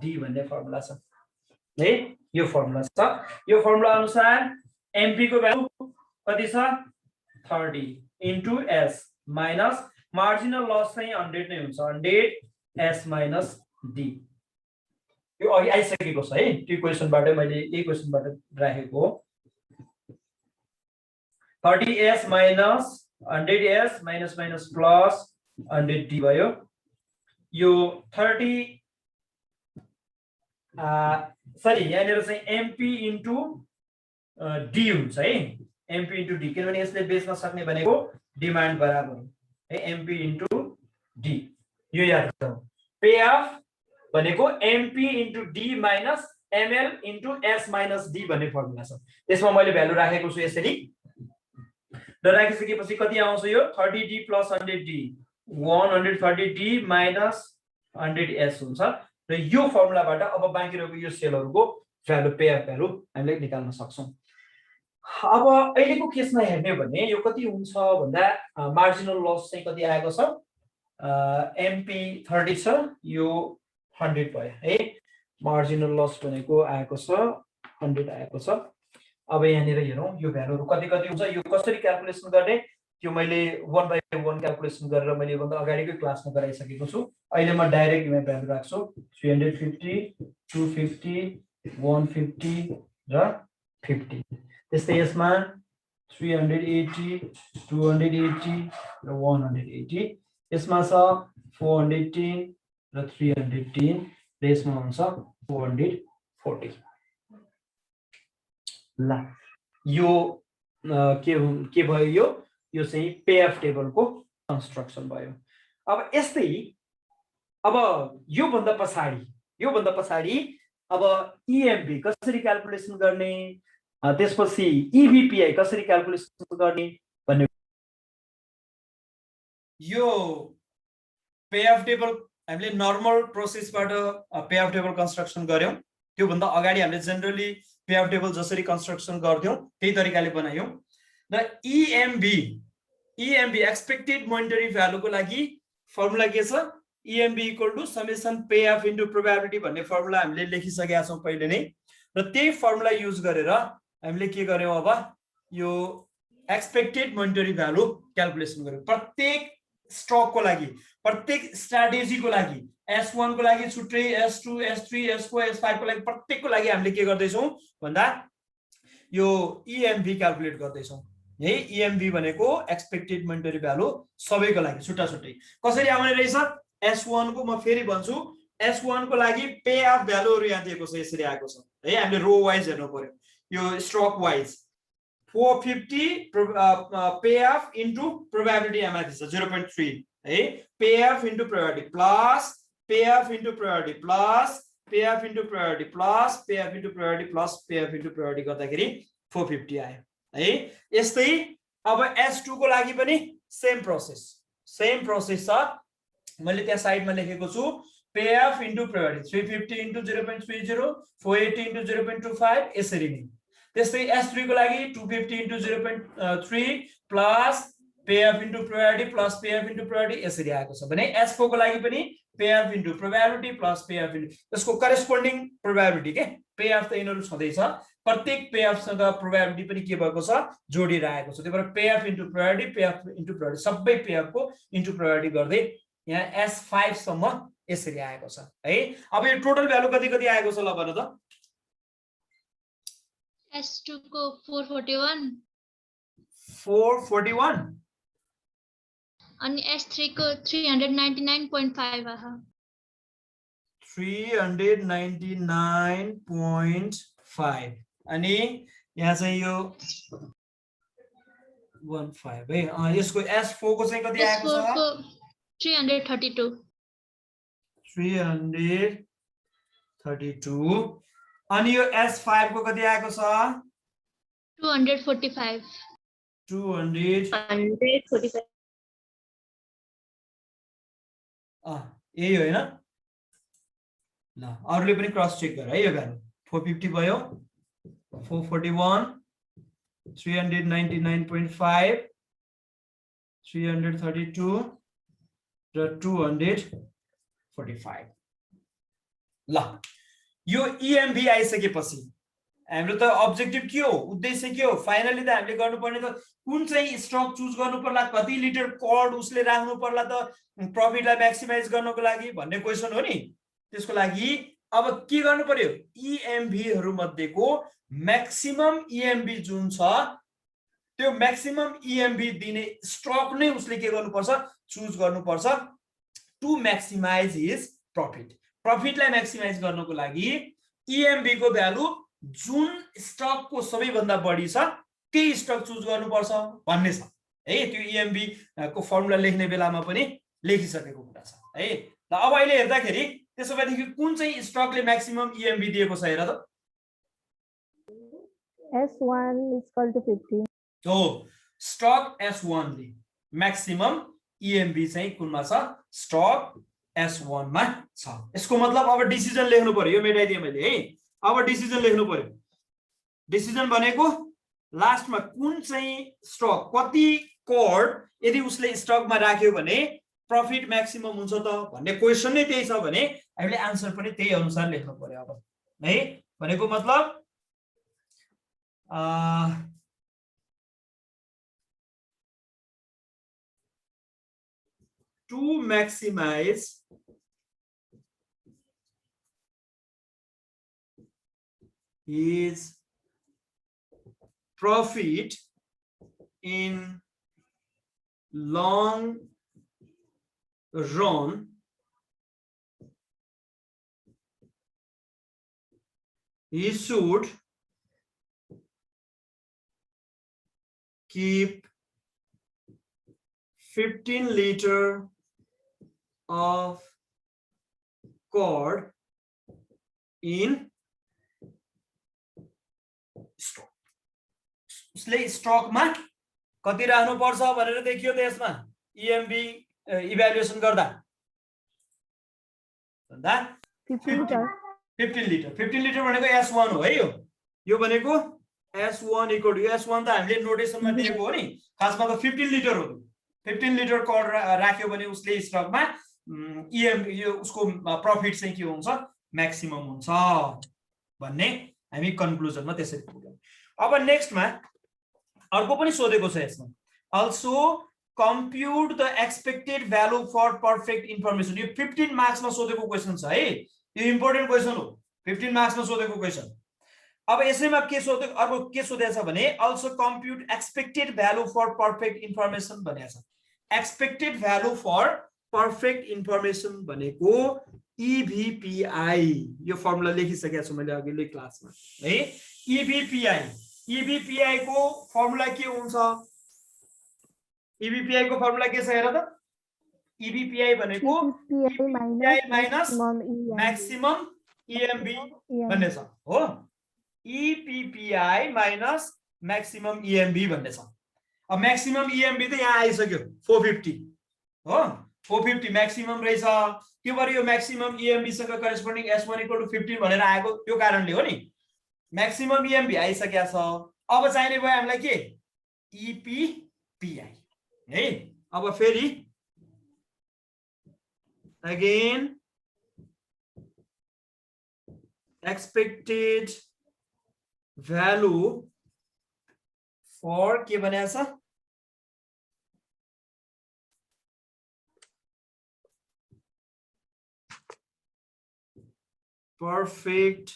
d भन्ने फर्मुला छ है। यो फर्मुला छ, यो फर्मुला अनुसार mp को भ्यालु कति छ 30 into s minus marginal loss चाहिँ 100 नै हुन्छ, 100 s minus d। यो अघि आइसकेको छ है, त्यो क्वेशनबाट मैले यही क्वेशनबाट राखेको हो। 30s minus 100s minus minus plus 100d भयो। यो 30 सरी यहाँनिर चाहिँ mp into d हुन्छ है, mp into d, किनभने यसले बेच्न सक्ने भनेको डिमान्ड बराबर हो है, mp into d। यो याद गरौँ, पे अफ भनेको mp into d minus ml into s minus d भन्ने फर्मुला छ। त्यसमा मैले भ्यालु राखेको छु यसरी, र राखिसकेपछि कति आउँछ यो 30d plus 100d 130d minus 100s हुन्छ। र यो फर्मुलाबाट अब बाँकी रहेको यो सेलहरुको भ्यालु पे अफ भ्यालु हामीले निकाल्न सक्छौं। अब अहिलेको केसमा हेर्ने भने यो कति हुन्छ भन्दा मार्जिनल लस चाहिँ कति आएको छ, mp 30 छ, यो 100 भयो है। मार्जिनल लस भनेको आएको छ 100 आएको छ। अब यहाँनिर हेरौं यो भ्यालुहरु कति कति हुन्छ, यो कसरी क्याल्कुलेसन गर्ने त्यो मैले 1 by 1 क्याल्कुलेसन गरेर मैले भन्दा अगाडिकै क्लासमा गराइसकेको छु। अहिले म डाइरेक्ट यहाँ भ्यालु राख्छु 350 250 150 र 50। त्यस्तै यसमा 380 280 र 180, यसमा छ 410 र 310, र यसमा हुन्छ 440। ल यो के भयो, यो चाहिँ पे अफ टेबलको कन्स्ट्रक्सन भयो। अब यस्तै अब यो भन्दा पछाडी अब EMP कसरी क्याल्कुलेसन गर्ने, त्यसपछि EVPI कसरी क्याल्कुलेसन गर्ने भन्ने, यो पे अफ टेबल हामीले नर्मल प्रोसेसबाट पे अफ टेबल कन्स्ट्रक्सन गर्यौं। त्यो भन्दा अगाडि हामीले जनरली पे अफ टेबल जसरी कन्स्ट्रक्सन गर्थ्यौं त्यही तरिकाले बनायौं। र EMB एक्सपेक्टेड मोनिटरी भ्यालुको लागि फर्मुला के छ, EMB equal to summation pay of into probability भन्ने फर्मुला हामीले लेखिसकेका छौं पहिले नै। र त्यही फर्मुला युज गरेर हामीले के गर्यौं, अब यो एक्सपेक्टेड मोनिटरी भ्यालु क्याल्कुलेसन गर्यौं। प्रत्येक स्टकको लागि, प्रत्येक स्ट्र्याटेजीको लागि, S1 को लागि छुट्टै, S2 S3 S4 S5 को लागि प्रत्येकको लागि हामीले के गर्दै छौं भन्दा यो EMB क्याल्कुलेट गर्दै छौं। यही EMB भनेको एक्सपेक्टेड मोनिटरी भ्यालु सबैको लागि छुट्टा छुट्टै कसरी आउने रहेछ। S1 को म फेरि भन्छु, S1 को लागि पे अफ भ्यालुहरु यहाँ दिएको छ, यसरी आएको छ है। हामीले रो वाइज हेर्नु पर्यो, यो stock wise 450 pay of into probability एमआथि छ 0.3 है। Pay of into probability plus pay of into probability plus pay of into probability plus pay of into probability plus pay of into probability गर्दाखेरि 450 आयो है। यस्तै अब S2 को लागि पनि सेम प्रोसेस छ। मैले त्यहाँ साइडमा लेखेको छु pay of into probability 350 into 0.30 480 into 0.25 यसरी नै। त्यस्तै S3 को लागि 250 into 0.3 plus pay of into probability plus pay of into probability यसरी आएको छ भने S4 को लागि पनि pay of into probability plus pay of into त्यसको करेस्पोन्डिङ प्रोबेबिलिटी के पे अफ त यिनीहरु छँदैछ, प्रत्येक पे अफ सँग प्रोबेबिलिटी पनि के भएको छ जोडिरहेको छ। त्यही भएर pay of into probability pay of into probability सबै पे अफ को इन्टु प्रोबेबिलिटी गर्दै यहाँ S5 सम्म यसरी आएको छ है। अब यो टोटल भ्यालु कति कति आएको छ ल भन त। S2 को 441 441 अनि S3 को 399.5 आहा 399.5 अनि यहाँ चाहिँ यो 15 है। यसको S4 को चाहिँ कति आएको छ? S4 को 332 332 अनि यो S5 को कति आएको छ? 245 145 यही होइन ल, अरूले पनि क्रस चेक गर है। यो भ्यालु 450 भयो, 441 399.5 332 र 245 ल। यो EMV आइसकेपछि हाम्रो त अब्जेक्टिभ के हो, उद्देश्य के हो? फाइनली त हामीले गर्नुपर्ने त कुन चाहिँ स्टक चुज गर्नु पर्ला, कति लिटर कर्ड उसले राख्नु पर्ला त प्रफिटलाई म्याक्सिमाइज गर्नको लागि भन्ने क्वेसन हो नि। त्यसको लागि अब के गर्नु पर्यो? EMV हरू मध्येको म्याक्सिमम EMV जुन छ त्यो म्याक्सिमम EMV दिने स्टक नै उसले के गर्नुपर्छ? चुज गर्नुपर्छ टु म्याक्सिमाइज हिज प्रफिट। प्रफिटलाई म्याक्सिमाइज गर्नको लागि EMV को भ्यालु जुन स्टक को सबैभन्दा बढी छ त्यही स्टक चुज गर्नुपर्छ भन्ने छ है। त्यो EMV को फर्मुला लेख्ने बेलामा पनि लेखिसकेको कुरा छ है। ल अब अहिले हेर्दाखेरि त्यसो भएदेखि कुन चाहिँ स्टकले म्याक्सिमम EMV दिएको छ हेर त। S1 = 50 हो, स्टक S1 ले म्याक्सिमम EMV चाहिँ कुनमा छ? स्टक S1 मा छ। यसको मतलब अब डिसिजन लेख्नु पर्यो। यो मेटाइदिए मैले है। अब डिसिजन लेख्नु पर्यो। डिसिजन भनेको लास्टमा कुन चाहिँ स्टक, कति कर्ड यदि उसले स्टकमा राख्यो भने प्रफिट म्याक्सिमम हुन्छ त भन्ने क्वेसन नै त्यही छ भने हामीले आन्सर पनि त्यही अनुसार लेख्नु पर्यो अब है। भनेको मतलब to maximize his profit in long run, he should keep 15 liter of curd in stock. उसले स्टकमा कति राख्नु पर्छ भनेर देखियो त यसमा EMV इभ्यालुएसन गर्दा 15 लिटर। 15 लिटर भनेको S1 हो है। यो भनेको S1 = S1 त हामीले नोटेसनमा दिएको हो नि, खासमा त 15 लिटर हो। 15 लिटर कर्ड राख्यो भने उसले स्टकमा EMV यो उसको प्रफिट चाहिँ के हुन्छ? म्याक्सिमम हुन्छ भन्ने हामी कन्क्लुजनमा त्यसरी पुग्यौं। अब नेक्स्टमा अर्को पनि सोधेको छ यसमा, also compute the expected value for perfect information. यो 15 मार्क्समा सोधेको क्वेसन छ है। यो इम्पोर्टेन्ट क्वेसन हो, 15 मार्क्समा सोधेको क्वेसन। अब यसैमा के सोधेको, अर्को के सोधेको छ भने also compute expected value for perfect information भनेको छ। Expected value for perfect information भनेको EVPI। यो फर्मुला लेखिसकेको छु मैले अघिल्लै क्लासमा है। EVPI को फर्मुला के हुन्छ? EVPI को फर्मुला के छ हेर त। EVPI भनेको PI माइनस म्याक्सिमम EMV भन्ने छ हो। EPPI माइनस म्याक्सिमम EMV भन्ने छ। अब म्याक्सिमम EMV त यहाँ आइसक्यो 450 हो। 450 म्याक्सिमम रहेछ। त्यो भएर यो म्याक्सिमम EMV सँग करेस्पोन्डिङ S1 = 15 भनेर आएको त्यो कारणले हो नि। म्याक्सिमम EMV आइसकेको छ। अब चाहिने भयो हामीलाई के? EPPI है। अब फेरि अगेन एक्सपेक्टेड भ्यालु फर के भनेको छ? perfect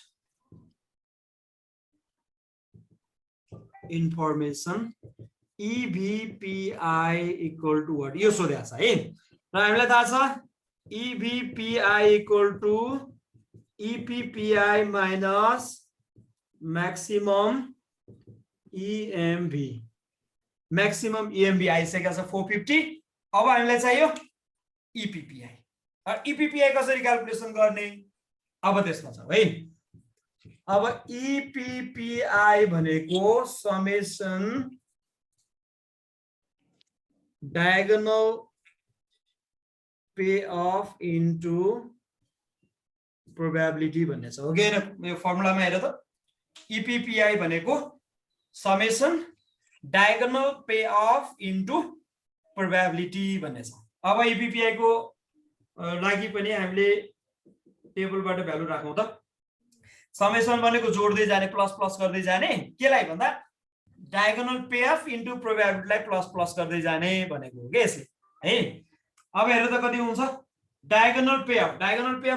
information EVPI equal to what? यो सोधेको छ है र हामीलाई थाहा छ EVPI equal to EPPI minus maximum EMV. Maximum EMV आइसकेको छ 450. अब हामीलाई चाहियो EPPI. EPPI कसरी क्याल्कुलेसन गर्ने अब त्यसमा छ है। अब EPPI भनेको summation diagonal payoff into probability भन्ने छ। ओके यो फर्मुलामा हेर त EPPI भनेको summation diagonal payoff into probability भन्ने छ। अब EPPI को लागि पनि हामीले टेबलबाट भ्यालु राखौं त। समेसन भनेको जोड्दै जाने प्लस प्लस गर्दै जाने केलाई भन्दा diagonal pay of into probability लाई प्लस प्लस गर्दै जाने भनेको हो के यसले है। अब हेर त कति हुन्छ डायगोनल पे अफ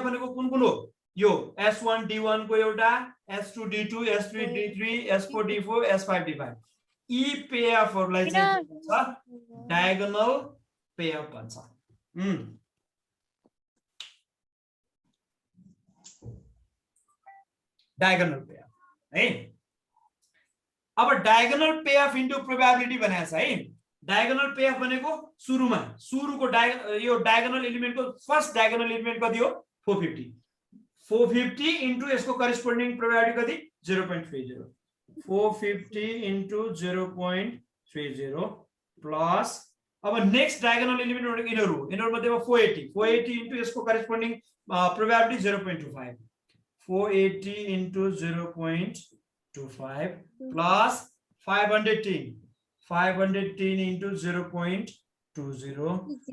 भनेको कुन कुन हो यो S1 D1 को एउटा S2 D2 S3 D3 S4 D4 S5 D5 E pay of हरुलाई चाहिँ के भन्छ डायगोनल पे अफ भन्छ। डायगोनल पे अफ है। अब diagonal pay of into probability भनेको छ है। डायगोनल पे अफ भनेको सुरुको यो डायगोनल एलिमेन्टको फर्स्ट डायगोनल एलिमेन्ट कति हो 450 इन्टु यसको करेस्पोन्डिङ प्रोबेबिलिटी कति 0.30 450 इन्टु 0.30 प्लस अब नेक्स्ट डायगोनल एलिमेन्ट यिनीहरु मध्येमा 480 इन्टु यसको corresponding probability 0.25 480 into 0.25 plus 510 into 0.20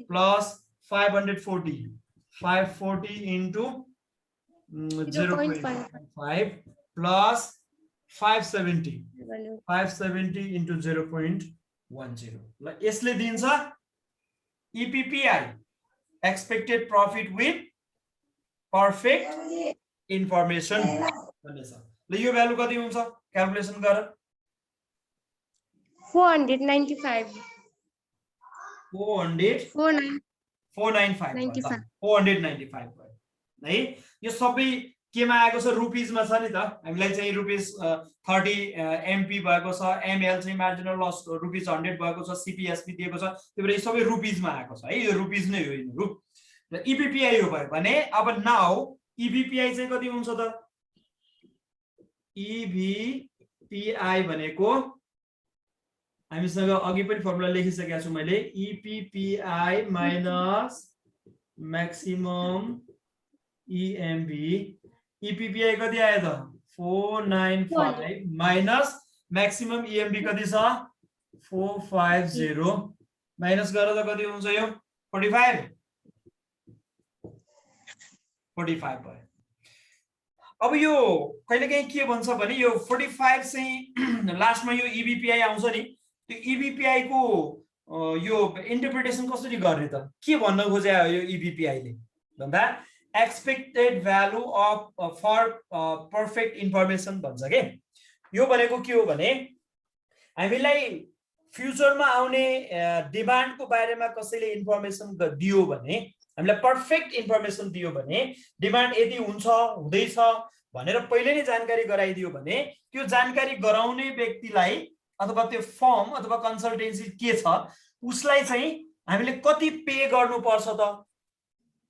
plus 540 into 0.5 plus 570 into 0.10 यसले दिन्छ EPPI expected profit with perfect information भन्ने छ। ल यो भ्यालु कति हुन्छ क्याल्कुलेसन गर 495 है। यो सबै केमा आएको छ रुपीजमा छ नि त। हामीलाई चाहिँ रुपीस 30 MP भएको छ ML चाहिँ मार्जिनल लस रुपीस 100 भएको छ CPSP दिएको छ त्यो भएर सबै रुपीजमा आएको छ है। यो रुपीज नै हो यिनीहरु र EPPI हो भयो भने अब नाउ EVPI चाहिँ कति हुन्छ त EVPI भनेको हामीसँग अघि पनि फर्मुला लेखिसकेको छु मैले EPPI minus maximum EMV EPPI कति आयो त 495 माइनस म्याक्सिमम EMV कति छ 450 माइनस गरेर कति हुन्छ यो 45 भयो। अब यो कहिलेकाहीँ के भन्छ भने यो 45 चाहिँ लास्टमा यो EVPI आउँछ नि त्यो EVPI को यो इन्टरप्रिटेसन कसरी गर्ने त के भन्न खोजे यो EVPI ले भन्दा expected value of for perfect information भन्छ के। यो भनेको के हो भने हामीलाई फ्युचरमा आउने डिमान्डको बारेमा कसैले इन्फर्मेसन दियो भने हामीलाई पर्फेक्ट इन्फर्मेसन दियो भने डिमान्ड यदि हुन्छ हुँदैछ भनेर पहिले नै जानकारी गराइदियो भने त्यो जानकारी गराउने व्यक्तिलाई अथवा त्यो फर्म अथवा कन्सल्टेन्सी के छ उसलाई चाहिँ हामीले कति पे गर्नुपर्छ त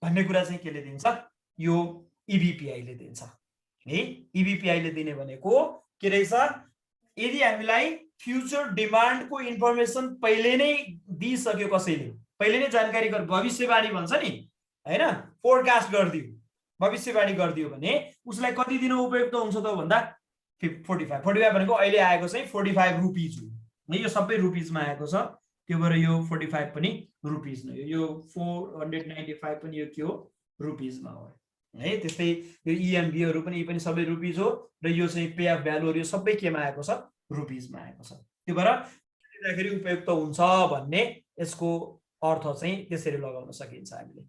भन्ने कुरा चाहिँ केले दिन्छ यो EVPI ले दिन्छ है। EVPI ले दिने भनेको के रहेछ यदि हामीलाई फ्युचर डिमान्डको इन्फर्मेसन पहिले नै दिइसक्यो कसैले पहिले नै जानकारी भविष्यवाणी भन्छ नि हैन फोरकास्ट गरिदियो भविष्यवाणी गरिदियो भने उसलाई कति दिन उपयुक्त हुन्छ त भन्दा 45 भनेको अहिले आएको चाहिँ 45 रुपीज हो यो सबै रुपीजमा आएको छ त्यो भएर यो 45 पनि रुपीज नै यो 495 पनि यो के हो रुपीजमा हो है। त्यस्तै यो EMV हरु पनि यी पनि सबै रुपीज हो र यो चाहिँ पे अफ भ्यालु हरु यो सबै केमा आएको छ रुपीजमा आएको छ त्यो भएर दिँदाखेरि उपयुक्त हुन्छ भन्ने यसको अर्थ चाहिँ त्यसरी लगाउन सकिन्छ हामीले।